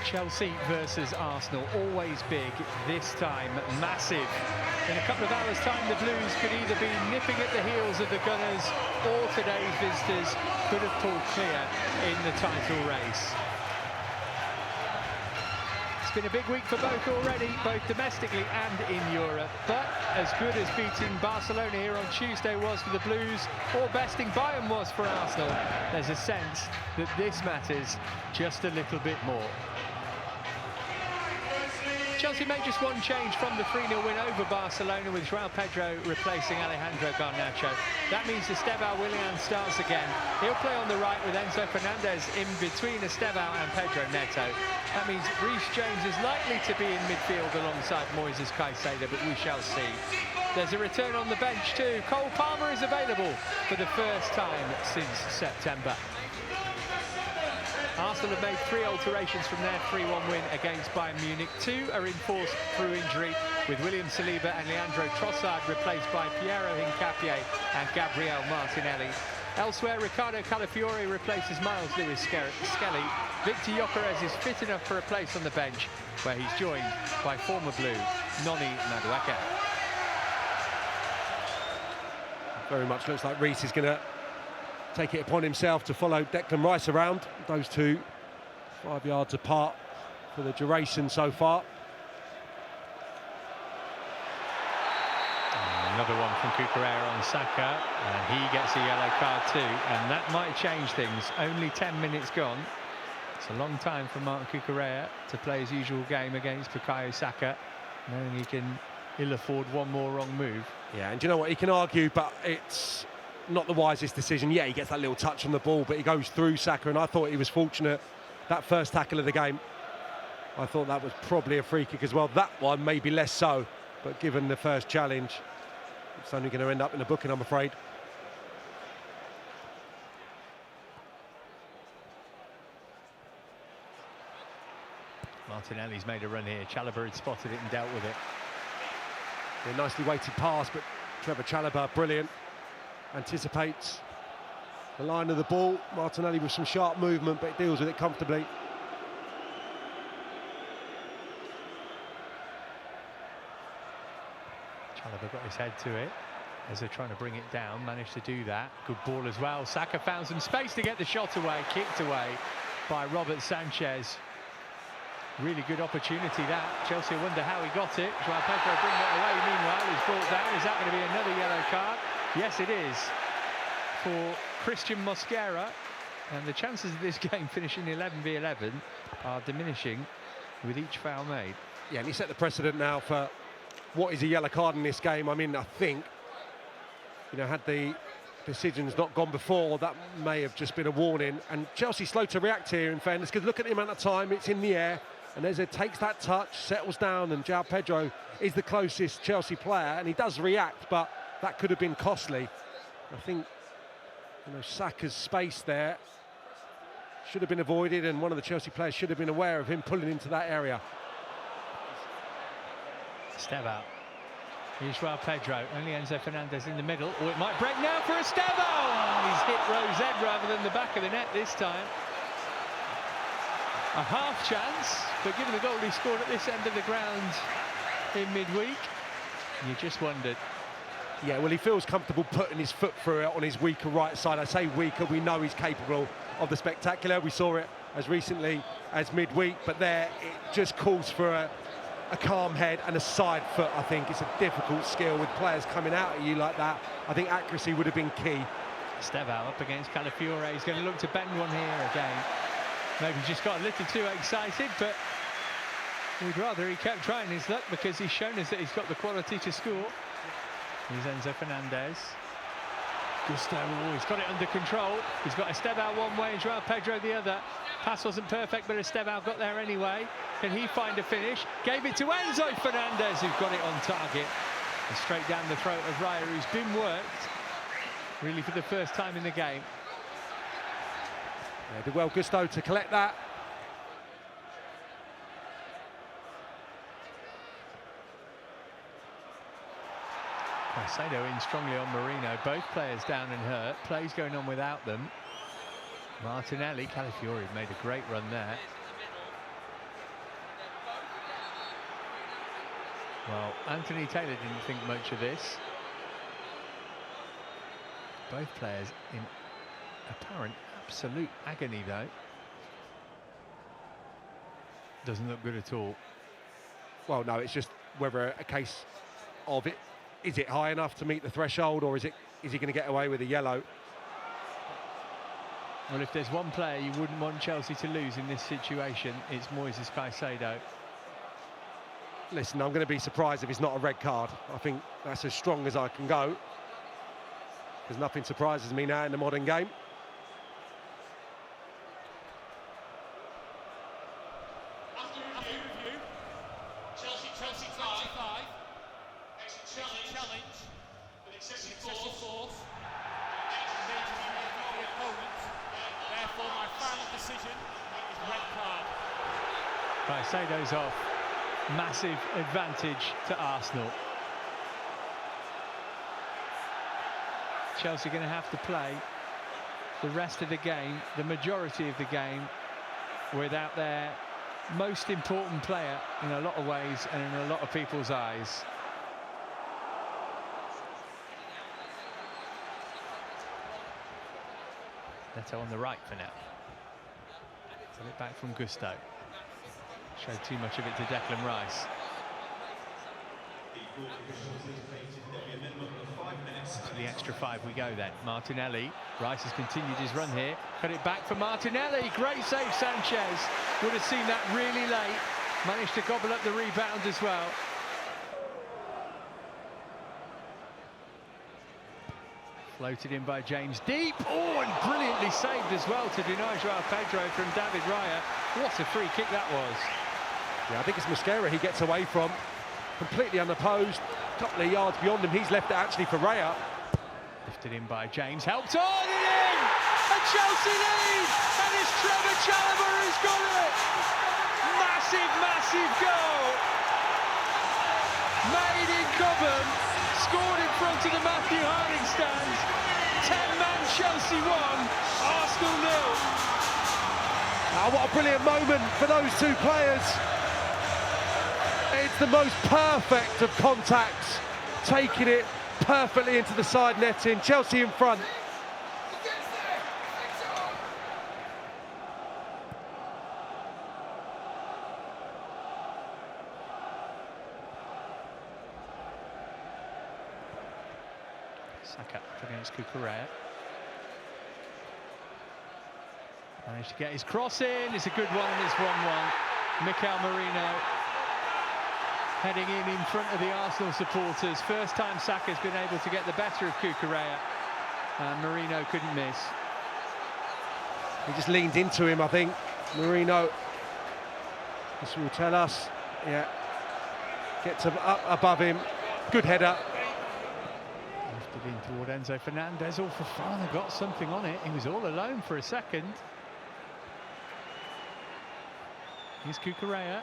Chelsea versus Arsenal, always big, this time massive. In a couple of hours' time, the Blues could either be nipping at the heels of the Gunners, or today's visitors could have pulled clear in the title race. It's been a big week for both already, both domestically and in Europe. But as good as beating Barcelona here on Tuesday was for the Blues, or besting Bayern was for Arsenal, there's a sense that this matters just a little bit more. Chelsea made just one change from the 3-0 win over Barcelona, with João Pedro replacing Alejandro Garnacho. That means Estevão Willian starts again. He'll play on the right with Enzo Fernandez in between Estevão and Pedro Neto. That means Reece James is likely to be in midfield alongside Moises Caicedo, but we shall see. There's a return on the bench too. Cole Palmer is available for the first time since September. Arsenal have made 3 alterations from their 3-1 win against Bayern Munich. 2 are enforced through injury, with William Saliba and Leandro Trossard replaced by Piero Hincapié and Gabriel Martinelli. Elsewhere, Ricardo Calafiori replaces Miles Lewis-Skelly. Victor Gyökeres is fit enough for a place on the bench, where he's joined by former Blue Noni Madueke. Very much looks like Reece is going to take it upon himself to follow Declan Rice around. Those two 5 yards apart for the duration so far. Another one from Cucurella on Saka, and he gets a yellow card too, and that might change things. Only 10 minutes gone. It's a long time for Martin Cucurella to play his usual game against Bukayo Saka, knowing he can ill afford one more wrong move. Yeah, and do you know what? He can argue, but it's not the wisest decision. Yeah, he gets that little touch on the ball, but he goes through Saka, and I thought he was fortunate. That first tackle of the game, I thought that was probably a free kick as well. That one maybe less so, but given the first challenge, it's only going to end up in the booking, I'm afraid. Martinelli's made a run here. Chalobah had spotted it and dealt with it. A nicely weighted pass, but Trevoh Chalobah, brilliant. Anticipates the line of the ball. Martinelli with some sharp movement, but deals with it comfortably. Chalobah got his head to it as they're trying to bring it down, managed to do that. Good ball as well. Saka found some space to get the shot away, kicked away by Robert Sanchez. Really good opportunity that. Chelsea wonder how he got it. João Pedro bring it away. Meanwhile, he's brought down. Is that going to be another yellow card? Yes, it is, for Christian Mosquera, and the chances of this game finishing 11v11 are diminishing with each foul made. Yeah, and he set the precedent now for what is a yellow card in this game. I mean, I think, you know, had the decisions not gone before, that may have just been a warning. And Chelsea slow to react here, in fairness, because look at the amount of time it's in the air, and as it takes that touch, settles down, and João Pedro is the closest Chelsea player, and he does react, but that could have been costly. I think, you know, Saka's space there should have been avoided, and one of the Chelsea players should have been aware of him pulling into that area. Estevão. Here's João Pedro, only Enzo Fernandez in the middle. Oh, it might break now for Estevão! He's hit Rosette rather than the back of the net this time. A half chance, but given the goal he scored at this end of the ground in midweek, you just wondered. Yeah, well, he feels comfortable putting his foot through it on his weaker right side. I say weaker, we know he's capable of the spectacular. We saw it as recently as midweek, but there it just calls for a calm head and a side foot. I think it's a difficult skill with players coming out at you like that. I think accuracy would have been key. Estevão up against Calafiori. He's going to look to bend one here again. Maybe just got a little too excited, but we'd rather he kept trying his luck, because he's shown us that he's got the quality to score. Here's Enzo Fernandez. Gustavo, he's got it under control. He's got Estevão one way and João Pedro the other. Pass wasn't perfect, but Estevão got there anyway. Can he find a finish? Gave it to Enzo Fernandez, who got it on target. And straight down the throat of Raya, who's been worked, really for the first time in the game. Yeah, did well, Gusto, to collect that. Caicedo in strongly on Merino. Both players down and hurt. Plays going on without them. Martinelli, Calafiori made a great run there. Well, Anthony Taylor didn't think much of this. Both players in apparent absolute agony, though. Doesn't look good at all. Well, no, it's just whether a case of it, is it high enough to meet the threshold, or is he going to get away with a yellow? Well, if there's one player you wouldn't want Chelsea to lose in this situation, it's Moises Caicedo. Listen, I'm going to be surprised if it's not a red card. I think that's as strong as I can go, because nothing surprises me now in the modern game. After review, Chelsea 25. Challenge with excessive force. Major for the opponent. Therefore, my final decision is red card. Caicedo's off. Massive advantage to Arsenal. Chelsea going to have to play the rest of the game, the majority of the game, without their most important player in a lot of ways and in a lot of people's eyes. Neto on the right for now. Put it back from Gusto. Showed too much of it to Declan Rice. To the extra 5 we go then. Martinelli. Rice has continued his run here. Cut it back for Martinelli. Great save, Sanchez. Would have seen that really late. Managed to gobble up the rebound as well. Floated in by James deep. Oh, and brilliantly saved as well to deny Joao Pedro from David Raya. What a free kick that was. Yeah, I think it's Mosquera he gets away from. Completely unopposed. A couple of yards beyond him. He's left it actually for Raya. Lifted in by James. Helped on and in! A Chelsea lead! And it's Trevoh Chalobah who's got it! Massive, massive goal! Made in Cobham. Scored in front of the Matthew Harding stands. 10-man Chelsea 1, Arsenal 0. Oh, what a brilliant moment for those two players. It's the most perfect of contacts, taking it perfectly into the side netting. Chelsea in front. Saka against Cucurella. Managed to get his cross in. It's a good one. It's 1-1. Mikel Merino heading in front of the Arsenal supporters. First time Saka's been able to get the better of Cucurella. And Merino couldn't miss. He just leaned into him, I think. Merino. This will tell us. Yeah. Gets him up above him. Good header. Lifted in toward Enzo Fernandez. Oh, Fofana got something on it. He was all alone for a second. Here's Cucurella.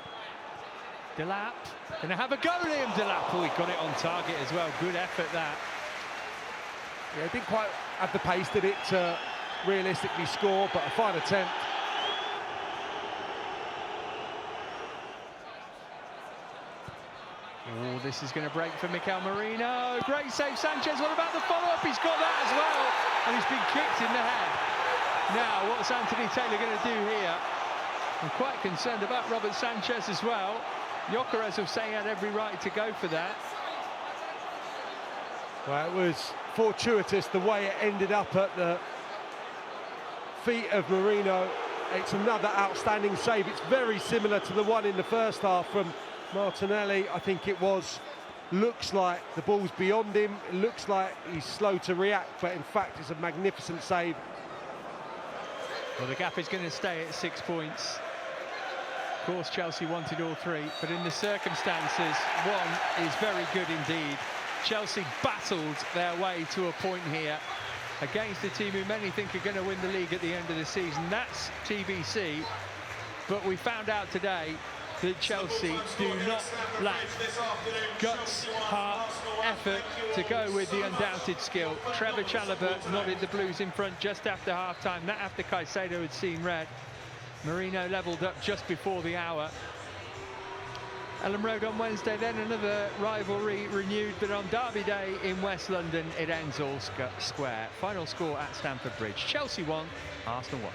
Delap. Gonna have a go at him, Delap. Oh, he got it on target as well. Good effort, that. Yeah, didn't quite have the pace, did it, to realistically score, but a fine attempt. Oh, this is going to break for Mikel Merino. Great save, Sanchez. What about the follow-up? He's got that as well. And he's been kicked in the head. Now, what's Anthony Taylor going to do here? I'm quite concerned about Robert Sanchez as well. Gyökeres was saying he had every right to go for that. Well, it was fortuitous the way it ended up at the feet of Merino. It's another outstanding save. It's very similar to the one in the first half from Martinelli. I think it was. Looks like the ball's beyond him. It looks like he's slow to react, but in fact it's a magnificent save. Well, the gap is going to stay at 6 points. Of course, Chelsea wanted all 3, but in the circumstances, 1 is very good indeed. Chelsea battled their way to a point here against a team who many think are going to win the league at the end of the season. That's TBC, but we found out today that Chelsea do not lack guts, heart, effort to go with the undoubted skill. Trevoh Chalobah nodded the Blues in front just after half-time, that after Caicedo had seen red. Merino levelled up just before the hour. Ellen Road on Wednesday, then another rivalry renewed, but on Derby Day in West London, it ends all square. Final score at Stamford Bridge: Chelsea 1, Arsenal 1.